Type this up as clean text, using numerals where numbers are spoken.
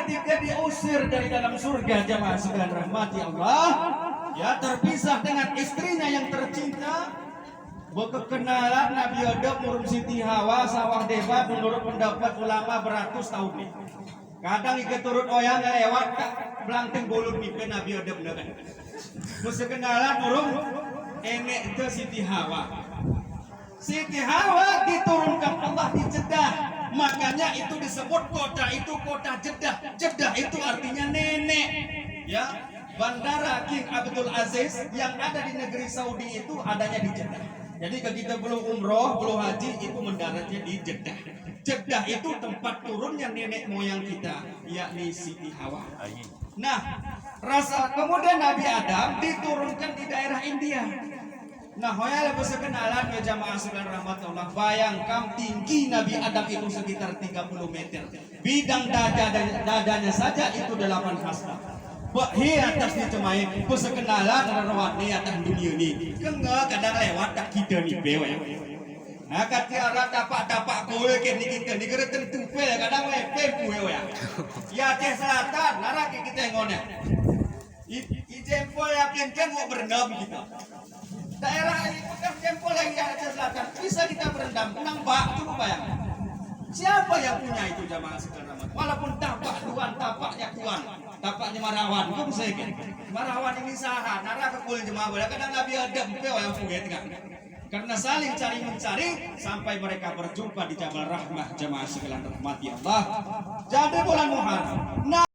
ketika diusir dari dalam surga jamaah sekalian rahmati Allah, ya terpisah dengan istrinya yang tercinta, berkenalan Nabi Adam murum Siti Hawa sawah deba menurut pendapat ulama beratus tahun nih. Kadang ikut turut oyang lewat tak belangting bolong mimpi Nabi Adam kan. Musuh kenalan murum enek itu Siti Hawa. Siti Hawa diturunkan Allah di Jeddah. Makanya itu disebut kota itu kota Jeddah. Jeddah itu artinya nenek. Ya, Bandara King Abdul Aziz yang ada di negeri Saudi itu adanya di Jeddah. Jadi kalau kita belum umroh, belum haji itu mendaratnya di Jeddah. Jeddah itu tempat turunnya nenek moyang kita, yakni Siti Hawa. Nah, kemudian Nabi Adam diturunkan di daerah India. Nah, hoya lebih sekenalan ya jamaah sekalian rahmatullah. Bayangkan tinggi Nabi Adam itu sekitar 30 meter. Bidang dadanya saja itu 8 hasta. Hi atas ni cemai, sekenalan rawat ni atas dunia ni. Kenapa kadang lewat tak kita ni bewa. Nah, katiara tapak kowe kini kita ni kira tentu pel kadang lepe kowe ya. Ya teh selatan, nara kita ngone. Ijempol yakin kan mau berendam kita. Daerah ini bukan jempol yang di Aceh Selatan bisa kita berendam. Tenang Pak, coba bayangkan. Siapa yang punya itu jamaah sekalian? Walaupun tapak tuan, tapaknya tuan, tapaknya Marawan, kau bisa kan? Marawan ini saha, nara kekul jemaah boleh kadang Nabi Adam pewa yang punya kan? Karena saling cari mencari sampai mereka berjumpa di Jabal Rahmah jamaah sekalian rahmati Allah. Jadi bulan Muharram.